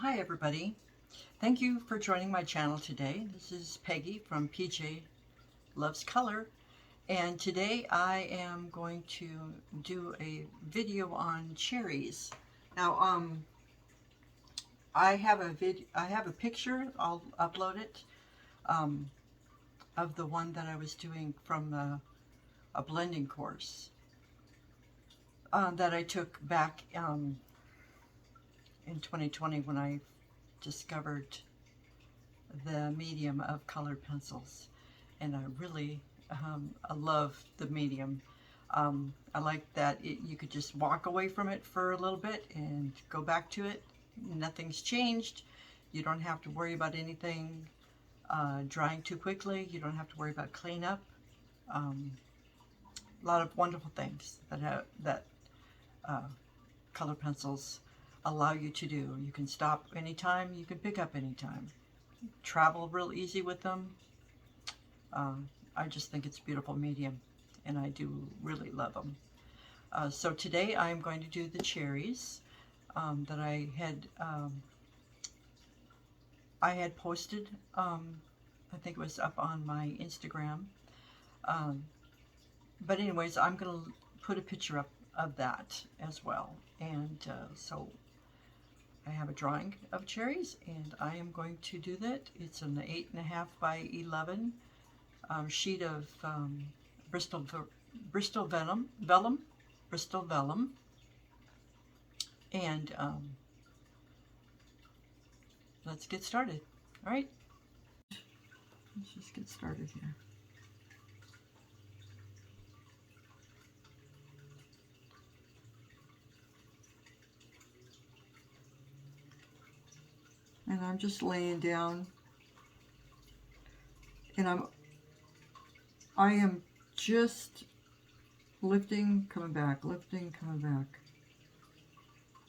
Hi everybody. Thank you for joining my channel today. This is Peggy from PJ Loves Color, and today I am going to do a video on cherries. Now I have a picture, I'll upload it, of the one that I was doing from a blending course that I took back in 2020 when I discovered the medium of colored pencils, and I love the medium. I like that you could just walk away from it for a little bit and go back to it. Nothing's changed. You don't have to worry about anything drying too quickly. You don't have to worry about cleanup. A lot of wonderful things that color pencils allow you to do. You can stop anytime. You can pick up anytime. Travel real easy with them. I just think it's a beautiful medium, and I do really love them. So today I'm going to do the cherries that I had posted. I think it was up on my Instagram. But anyways, I'm going to put a picture up of that as well. And so I have a drawing of cherries, and I am going to do that. It's an 8.5 by 11 sheet of Bristol Vellum, Bristol Vellum, and let's get started. All right, let's just get started here. And I'm just laying down, and I am just lifting, coming back, lifting, coming back.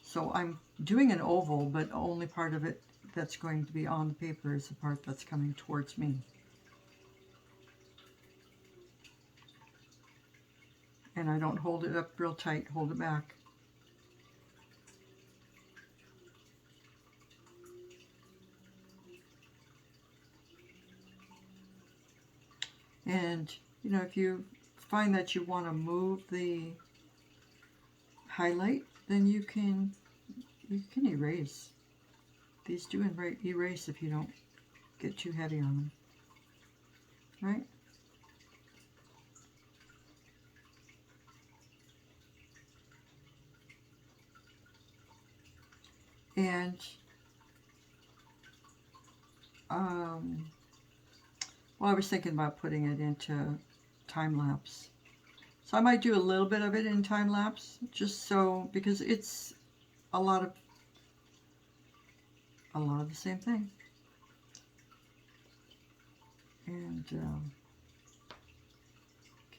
So I'm doing an oval, but only part of it that's going to be on the paper is the part that's coming towards me. And I don't hold it up real tight, hold it back. And, you know, if you find that you want to move the highlight, then you can erase. These do erase if you don't get too heavy on them, right? And well, I was thinking about putting it into time lapse. So I might do a little bit of it in time lapse, just so, because it's a lot of the same thing. And can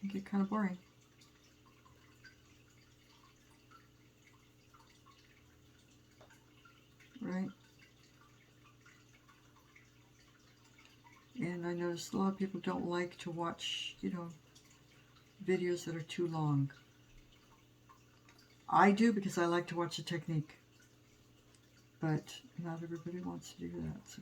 get kind of boring. Right? And I notice a lot of people don't like to watch, you know, videos that are too long. I do, because I like to watch the technique. But not everybody wants to do that, so.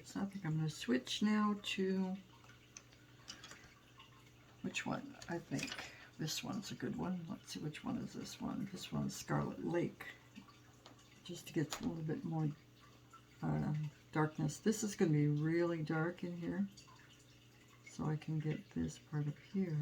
So I think I'm going to switch now to, which one? I think this one's a good one. Let's see, which one is this one? This one's Scarlet Lake, just to get a little bit more darkness. This is going to be really dark in here, so I can get this part up here.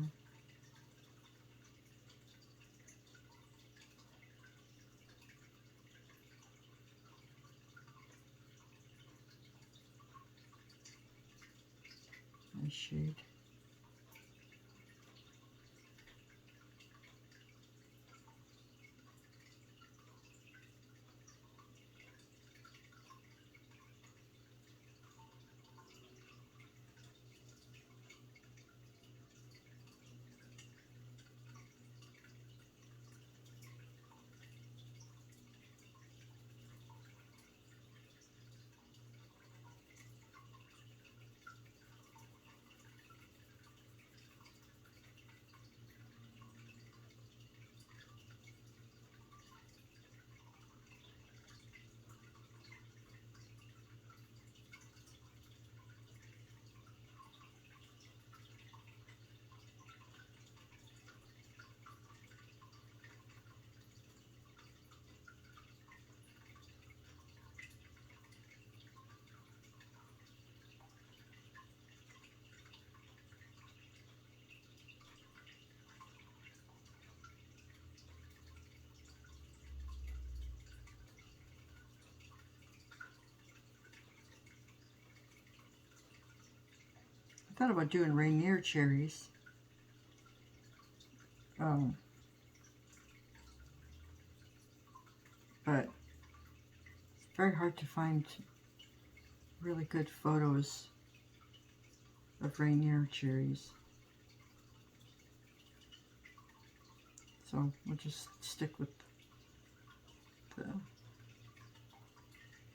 Nice shade. I thought about doing Rainier cherries. But it's very hard to find really good photos of Rainier cherries. So we'll just stick with the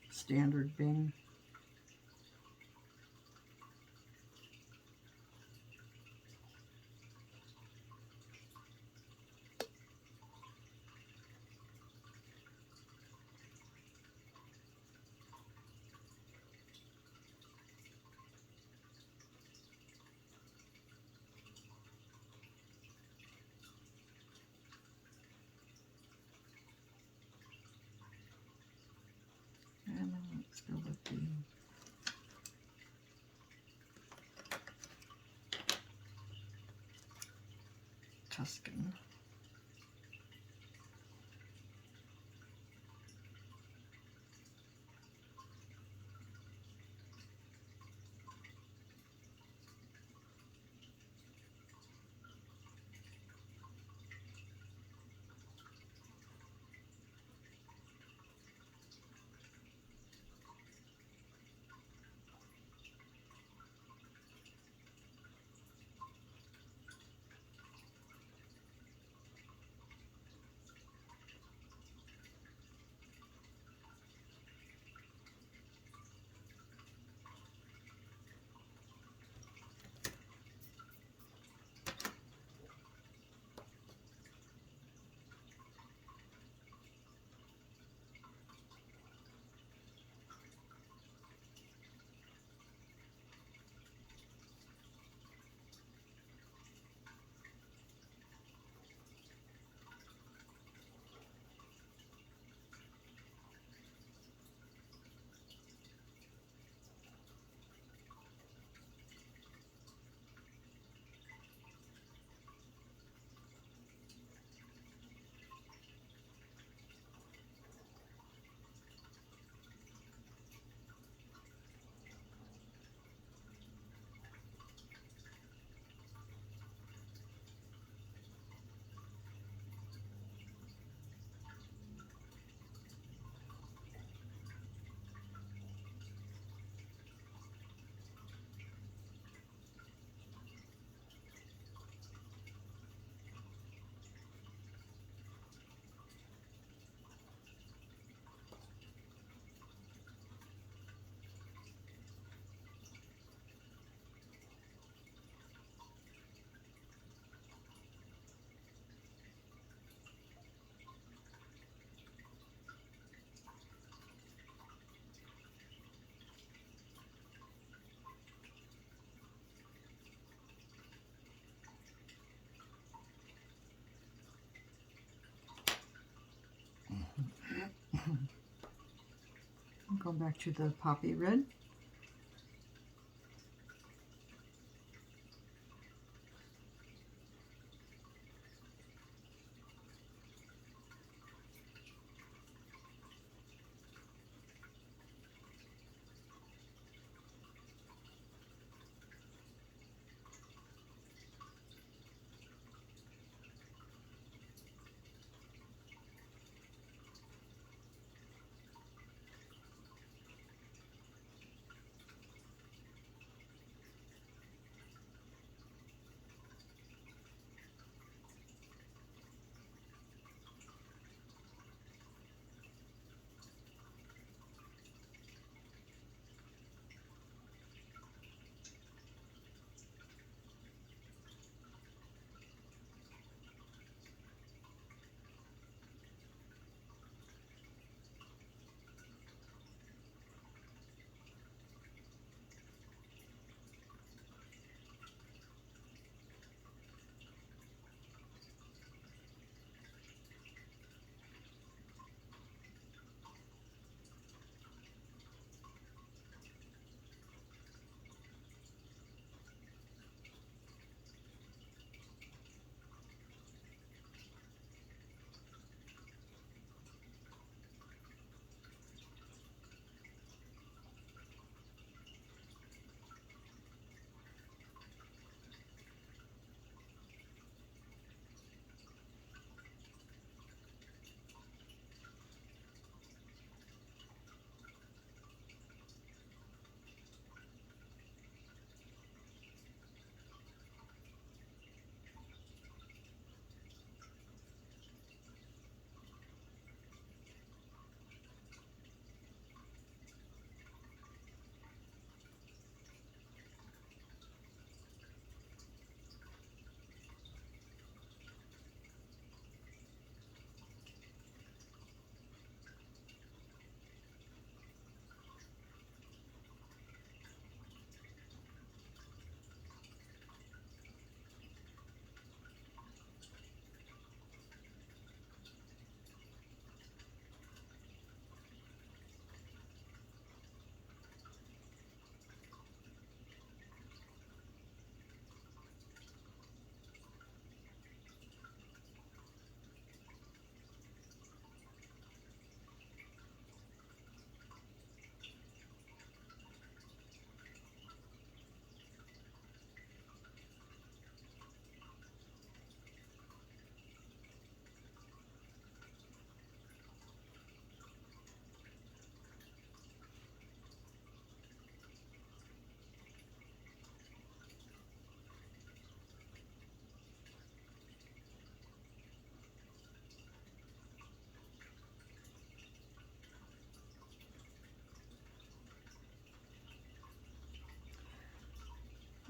standard Bing. And then let's go with the Tuscan. Going back to the poppy red.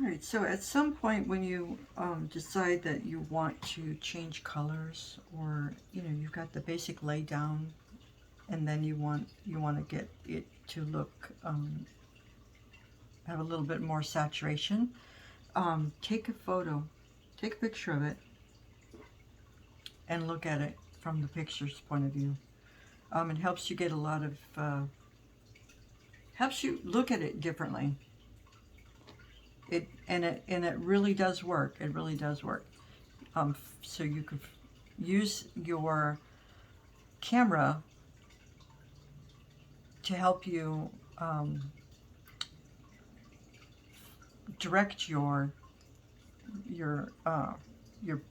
All right, so at some point when you decide that you want to change colors, or you've got the basic lay down, and then you want to get it to look have a little bit more saturation, take a photo, take a picture of it, and look at it from the picture's point of view. It helps you get a lot of helps you look at it differently. It really does work. It really does work. So you could use your camera to help you direct your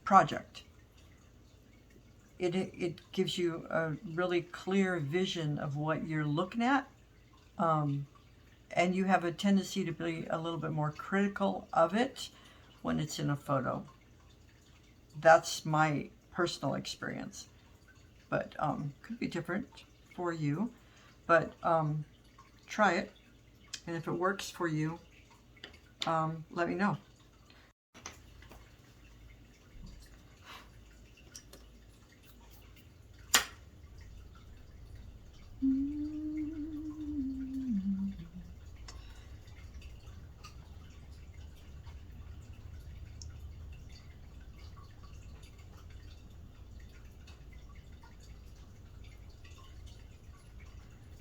project. It gives you a really clear vision of what you're looking at. And you have a tendency to be a little bit more critical of it when it's in a photo. That's my personal experience, but could be different for you. But try it, and if it works for you, let me know.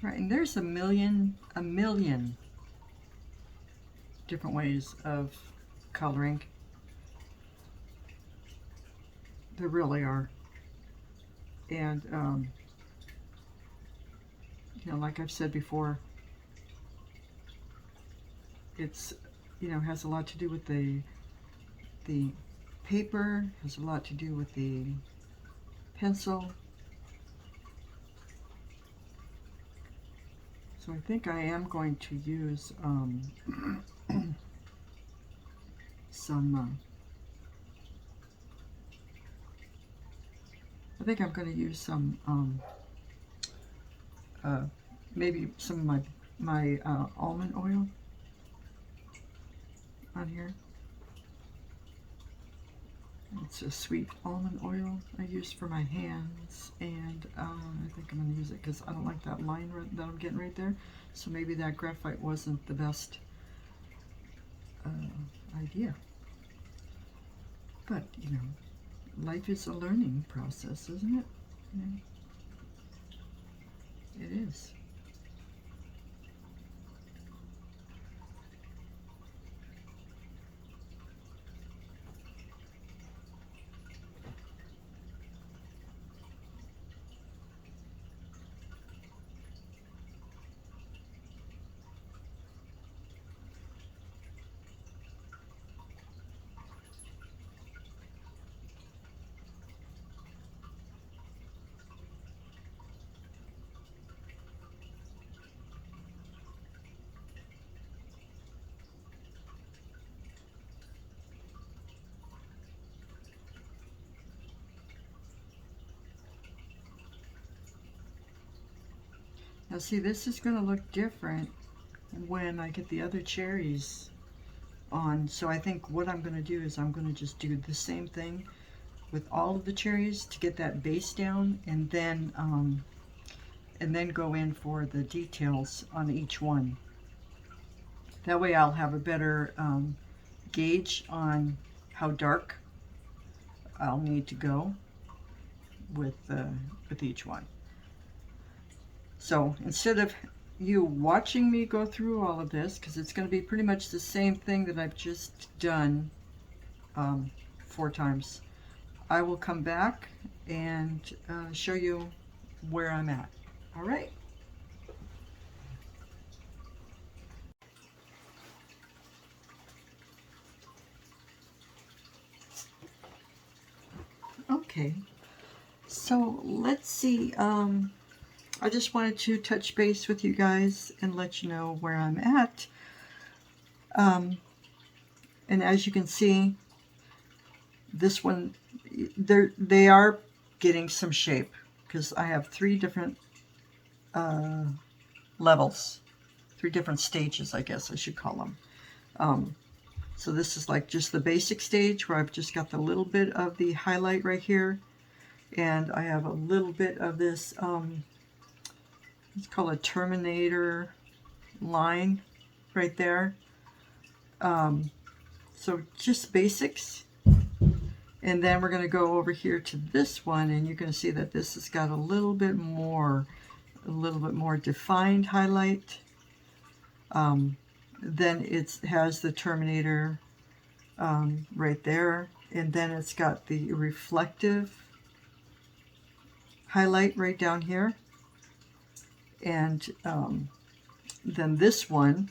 Right, and there's a million different ways of coloring. There really are. And, you know, like I've said before, it's, you know, has a lot to do with the paper, has a lot to do with the pencil. So I think I am going to use some, I think I'm going to use some, maybe some of my almond oil on here. It's a sweet almond oil I use for my hands, and I think I'm going to use it because I don't like that line that I'm getting right there. So maybe that graphite wasn't the best idea. But, you know, life is a learning process, isn't it? Yeah. It is. Now see, this is going to look different when I get the other cherries on. So I think what I'm going to do is I'm going to just do the same thing with all of the cherries to get that base down, and then go in for the details on each one. That way I'll have a better gauge on how dark I'll need to go with each one. So instead of you watching me go through all of this, because it's going to be pretty much the same thing that I've just done 4 times, I will come back and show you where I'm at. All right. Okay, so let's see. I just wanted to touch base with you guys and let you know where I'm at. And as you can see, this one, they are getting some shape because I have 3 different levels, 3 different stages, I guess I should call them. So this is like just the basic stage where I've just got the little bit of the highlight right here, and I have a little bit of this, it's called a terminator line right there. So just basics. And then we're going to go over here to this one, and you're going to see that this has got a little bit more defined highlight. Then it has the terminator right there, and then it's got the reflective highlight right down here. And then this one,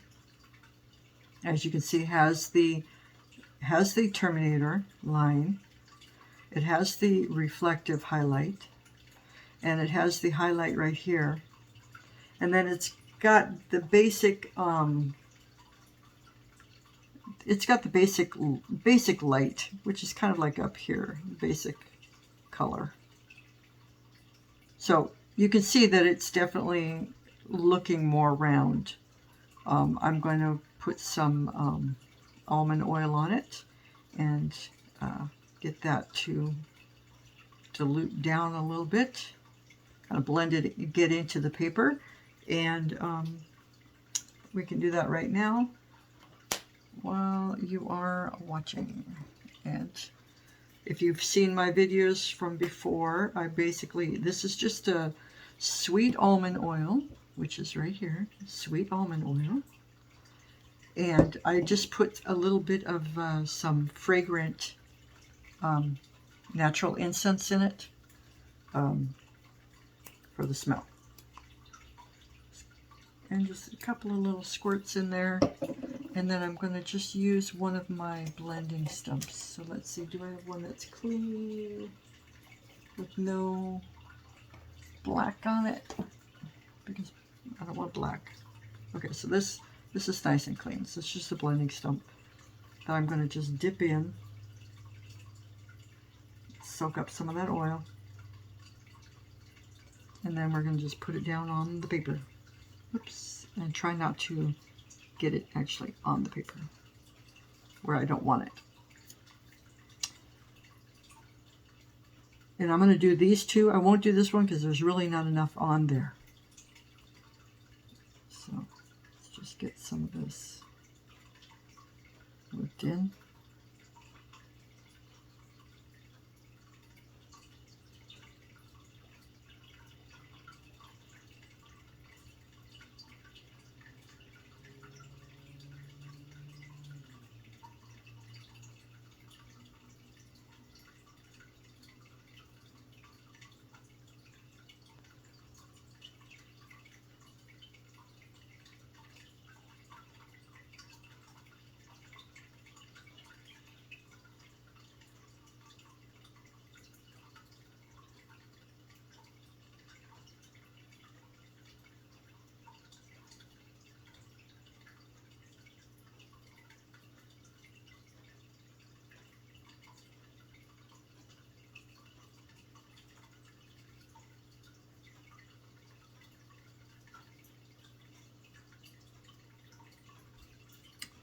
as you can see, has the terminator line. It has the reflective highlight, and it has the highlight right here. And then it's got the basic basic light, which is kind of like up here, basic color. So you can see that it's definitely looking more round. I'm going to put some almond oil on it and get that to dilute down a little bit, kind of blend it, get into the paper, and we can do that right now while you are watching. And if you've seen my videos from before, this is just a sweet almond oil, which is right here, sweet almond oil. And I just put a little bit of some fragrant natural incense in it for the smell. And just a couple of little squirts in there. And then I'm going to just use one of my blending stumps. So let's see, do I have one that's clear with no black on it? Because I don't want black. Okay, so this is nice and clean. So it's just a blending stump that I'm going to just dip in, soak up some of that oil, and then we're going to just put it down on the paper. Oops, and try not to get it actually on the paper where I don't want it. And I'm going to do these two. I won't do this one because there's really not enough on there. So let's just get some of this whipped in.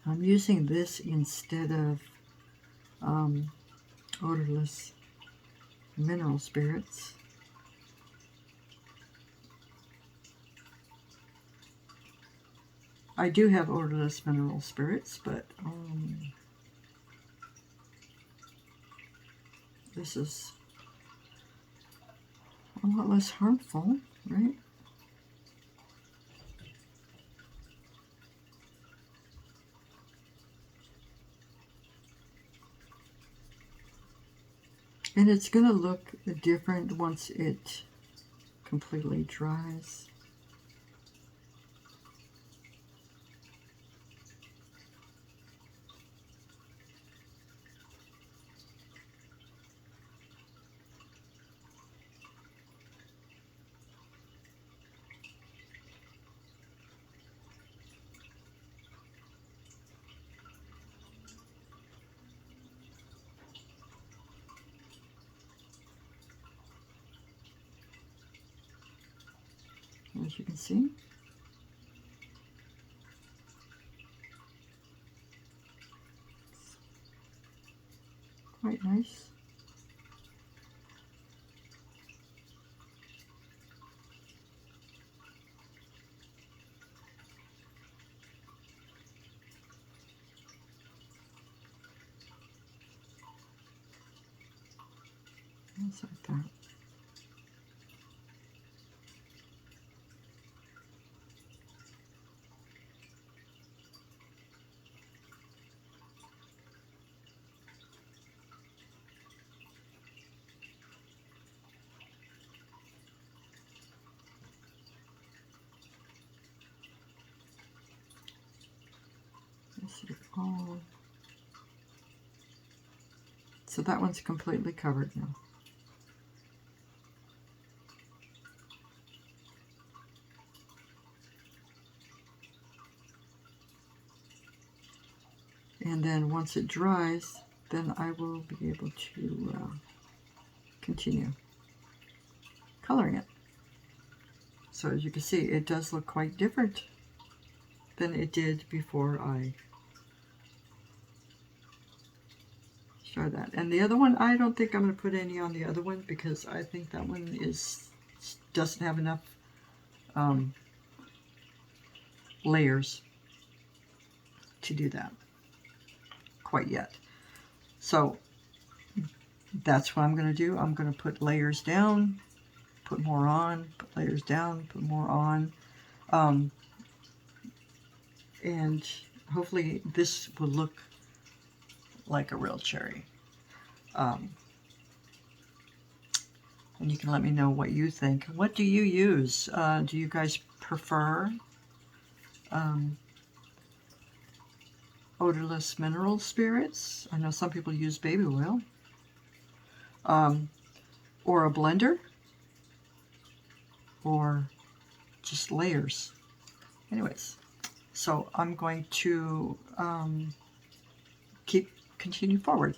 I'm using this instead of odorless mineral spirits. I do have odorless mineral spirits, but this is a lot less harmful, right? And it's going to look different once it completely dries. As you can see. Quite nice. Just like that. Oh. So that one's completely covered now. And then once it dries, then I will be able to continue coloring it. So as you can see, it does look quite different than it did before I showed that. And the other one, I don't think I'm going to put any on the other one because I think that one doesn't have enough layers to do that quite yet. So that's what I'm going to do. I'm going to put layers down, put more on, put layers down, put more on. Um, and hopefully this will look like a real cherry. And you can let me know what you think. What do you use? Do you guys prefer odorless mineral spirits? I know some people use baby oil. Or a blender? Or just layers? Anyways, so I'm going to continue forward.